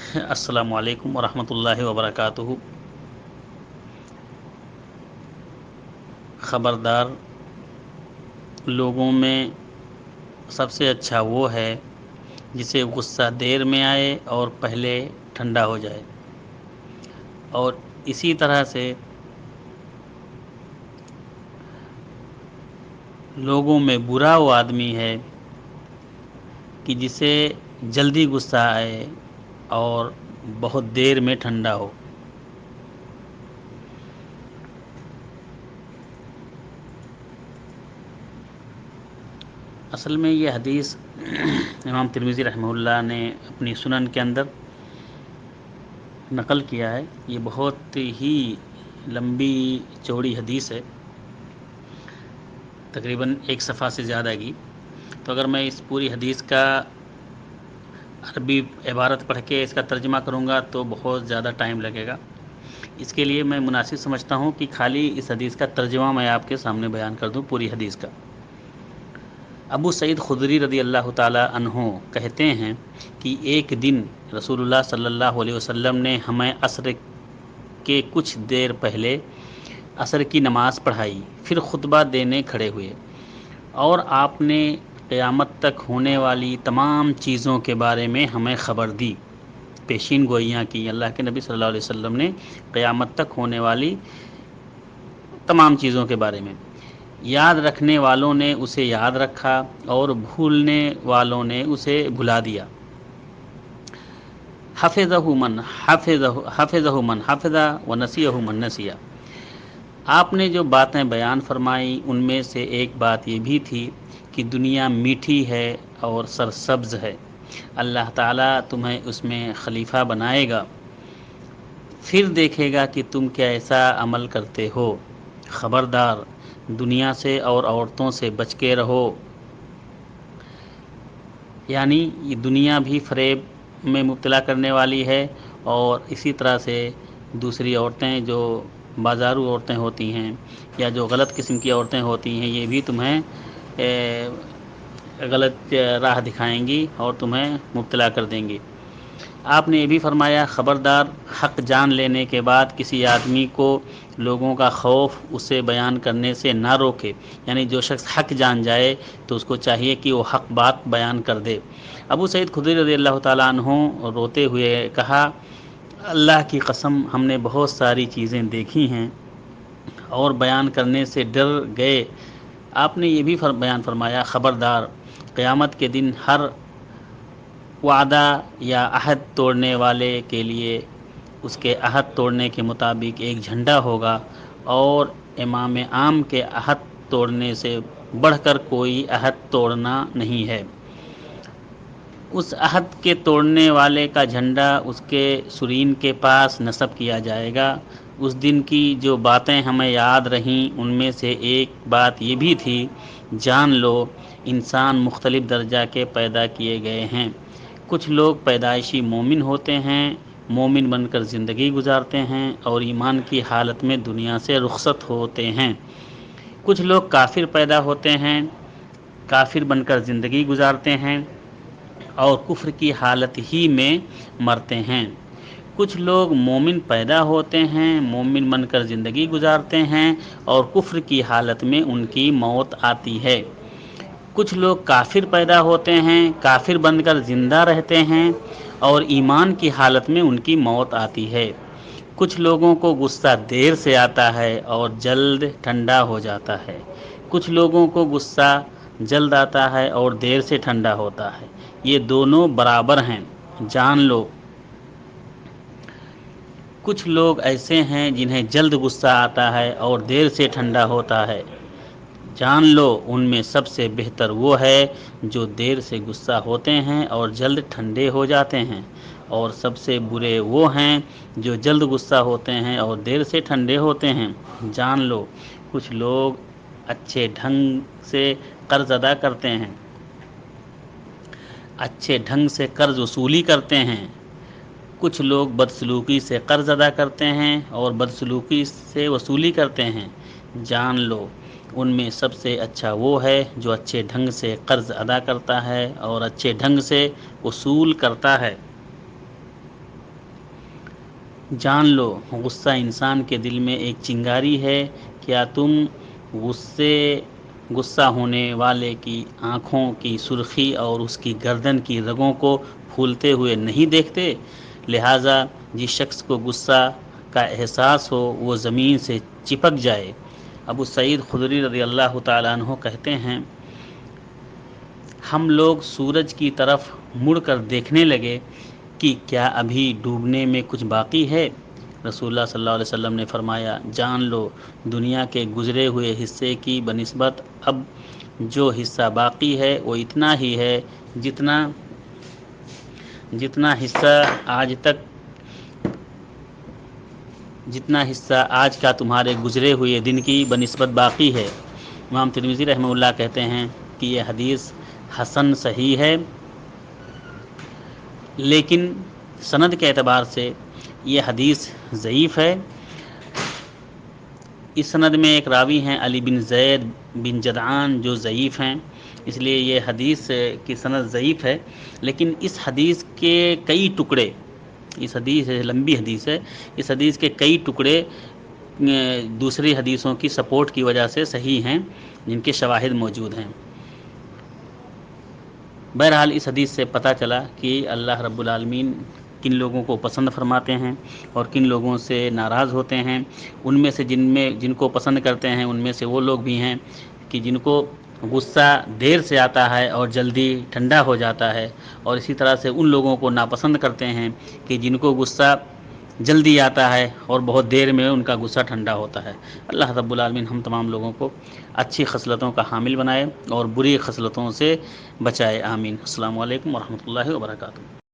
السلام علیکم ورحمۃ اللہ وبرکاتہ۔ خبردار، لوگوں میں سب سے اچھا وہ ہے جسے غصہ دیر میں آئے اور پہلے ٹھنڈا ہو جائے، اور اسی طرح سے لوگوں میں برا وہ آدمی ہے کہ جسے جلدی غصہ آئے اور بہت دیر میں ٹھنڈا ہو۔ اصل میں یہ حدیث امام ترمذی رحمہ اللہ نے اپنی سنن کے اندر نقل کیا ہے۔ یہ بہت ہی لمبی چوڑی حدیث ہے، تقریباً ایک صفحہ سے زیادہ کی۔ تو اگر میں اس پوری حدیث کا عربی عبارت پڑھ کے اس کا ترجمہ کروں گا تو بہت زیادہ ٹائم لگے گا۔ اس کے لیے میں مناسب سمجھتا ہوں کہ خالی اس حدیث کا ترجمہ میں آپ کے سامنے بیان کر دوں، پوری حدیث کا۔ ابو سعید خدری رضی اللہ تعالی عنہ کہتے ہیں کہ ایک دن رسول اللہ صلی اللہ علیہ وسلم نے ہمیں عصر کے کچھ دیر پہلے عصر کی نماز پڑھائی، پھر خطبہ دینے کھڑے ہوئے، اور آپ نے قیامت تک ہونے والی تمام چیزوں کے بارے میں ہمیں خبر دی، پیشین گوئیاں کی۔ اللہ کے نبی صلی اللہ علیہ وسلم نے قیامت تک ہونے والی تمام چیزوں کے بارے میں۔ یاد رکھنے والوں نے اسے یاد رکھا اور بھولنے والوں نے اسے بھلا دیا۔ حفظہ من حفظ ونسیہ من نسیہ۔ آپ نے جو باتیں بیان فرمائی ان میں سے ایک بات یہ بھی تھی کہ دنیا میٹھی ہے اور سرسبز ہے، اللہ تعالیٰ تمہیں اس میں خلیفہ بنائے گا، پھر دیکھے گا کہ تم کیسا عمل کرتے ہو۔ خبردار، دنیا سے اور عورتوں سے بچ کے رہو۔ یعنی یہ دنیا بھی فریب میں مبتلا کرنے والی ہے، اور اسی طرح سے دوسری عورتیں جو بازارو عورتیں ہوتی ہیں یا جو غلط قسم کی عورتیں ہوتی ہیں، یہ بھی تمہیں غلط راہ دکھائیں گی اور تمہیں مبتلا کر دیں گی۔ آپ نے یہ بھی فرمایا، خبردار، حق جان لینے کے بعد کسی آدمی کو لوگوں کا خوف اسے بیان کرنے سے نہ روکے۔ یعنی جو شخص حق جان جائے تو اس کو چاہیے کہ وہ حق بات بیان کر دے۔ ابو سعید خدری رضی اللہ تعالیٰ عنہ روتے ہوئے کہا، اللہ کی قسم، ہم نے بہت ساری چیزیں دیکھی ہیں اور بیان کرنے سے ڈر گئے۔ آپ نے یہ بھی بیان فرمایا، خبردار، قیامت کے دن ہر وعدہ یا عہد توڑنے والے کے لیے اس کے عہد توڑنے کے مطابق ایک جھنڈا ہوگا، اور امام عام کے عہد توڑنے سے بڑھ کر کوئی عہد توڑنا نہیں ہے۔ اس عہد کے توڑنے والے کا جھنڈا اس کے سرین کے پاس نصب کیا جائے گا۔ اس دن کی جو باتیں ہمیں یاد رہیں ان میں سے ایک بات یہ بھی تھی، جان لو انسان مختلف درجہ کے پیدا کیے گئے ہیں۔ کچھ لوگ پیدائشی مومن ہوتے ہیں، مومن بن کر زندگی گزارتے ہیں اور ایمان کی حالت میں دنیا سے رخصت ہوتے ہیں۔ کچھ لوگ کافر پیدا ہوتے ہیں، کافر بن کر زندگی گزارتے ہیں اور کفر کی حالت ہی میں مرتے ہیں۔ کچھ لوگ مومن پیدا ہوتے ہیں، مومن بن کر زندگی گزارتے ہیں اور کفر کی حالت میں ان کی موت آتی ہے۔ کچھ لوگ کافر پیدا ہوتے ہیں، کافر بن کر زندہ رہتے ہیں اور ایمان کی حالت میں ان کی موت آتی ہے۔ کچھ لوگوں کو غصہ دیر سے آتا ہے اور جلد ٹھنڈا ہو جاتا ہے۔ کچھ لوگوں کو غصہ جلد آتا ہے اور دیر سے ٹھنڈا ہوتا ہے۔ یہ دونوں برابر ہیں، جان لو۔ کچھ لوگ ایسے ہیں جنہیں جلد غصہ آتا ہے اور دیر سے ٹھنڈا ہوتا ہے، جان لو ان میں سب سے بہتر وہ ہے جو دیر سے غصہ ہوتے ہیں اور جلد ٹھنڈے ہو جاتے ہیں، اور سب سے برے وہ ہیں جو جلد غصہ ہوتے ہیں اور دیر سے ٹھنڈے ہوتے ہیں۔ جان لو کچھ لوگ اچھے ڈھنگ سے قرض ادا کرتے ہیں، اچھے ڈھنگ سے قرض وصولی کرتے ہیں۔ کچھ لوگ بدسلوکی سے قرض ادا کرتے ہیں اور بدسلوکی سے وصولی کرتے ہیں۔ جان لو ان میں سب سے اچھا وہ ہے جو اچھے ڈھنگ سے قرض ادا کرتا ہے اور اچھے ڈھنگ سے وصول کرتا ہے۔ جان لو غصہ انسان کے دل میں ایک چنگاری ہے، کیا تم غصے غصہ ہونے والے کی آنکھوں کی سرخی اور اس کی گردن کی رگوں کو پھولتے ہوئے نہیں دیکھتے؟ لہٰذا جس شخص کو غصہ کا احساس ہو وہ زمین سے چپک جائے۔ ابو سعید خدری رضی اللہ تعالیٰ عنہ کہتے ہیں، ہم لوگ سورج کی طرف مڑ کر دیکھنے لگے کہ کیا ابھی ڈوبنے میں کچھ باقی ہے؟ رسول اللہ صلی اللہ علیہ وسلم نے فرمایا، جان لو دنیا کے گزرے ہوئے حصے کی بنسبت اب جو حصہ باقی ہے وہ اتنا ہی ہے جتنا حصہ آج کا تمہارے گزرے ہوئے دن کی بنسبت باقی ہے۔ امام ترمذی رحمہ اللہ کہتے ہیں کہ یہ حدیث حسن صحیح ہے، لیکن سند کے اعتبار سے یہ حدیث ضعیف ہے۔ اس سند میں ایک راوی ہیں علی بن زید بن جدعان جو ضعیف ہیں، اس لیے یہ حدیث کی سند ضعیف ہے۔ لیکن اس حدیث کے کئی ٹکڑے، اس حدیث لمبی حدیث ہے، اس حدیث کے کئی ٹکڑے دوسری حدیثوں کی سپورٹ کی وجہ سے صحیح ہیں، جن کے شواہد موجود ہیں۔ بہرحال اس حدیث سے پتہ چلا کہ اللہ رب العالمین کن لوگوں کو پسند فرماتے ہیں اور کن لوگوں سے ناراض ہوتے ہیں۔ ان میں سے جن کو پسند کرتے ہیں ان میں سے وہ لوگ بھی ہیں کہ جن کو غصہ دیر سے آتا ہے اور جلدی ٹھنڈا ہو جاتا ہے، اور اسی طرح سے ان لوگوں کو ناپسند کرتے ہیں کہ جن کو غصہ جلدی آتا ہے اور بہت دیر میں ان کا غصہ ٹھنڈا ہوتا ہے۔ اللہ رب العالمین ہم تمام لوگوں کو اچھی خصلتوں کا حامل بنائے اور بری خصلتوں سے بچائے، آمین۔ السلام علیکم ورحمۃ اللہ وبرکاتہ۔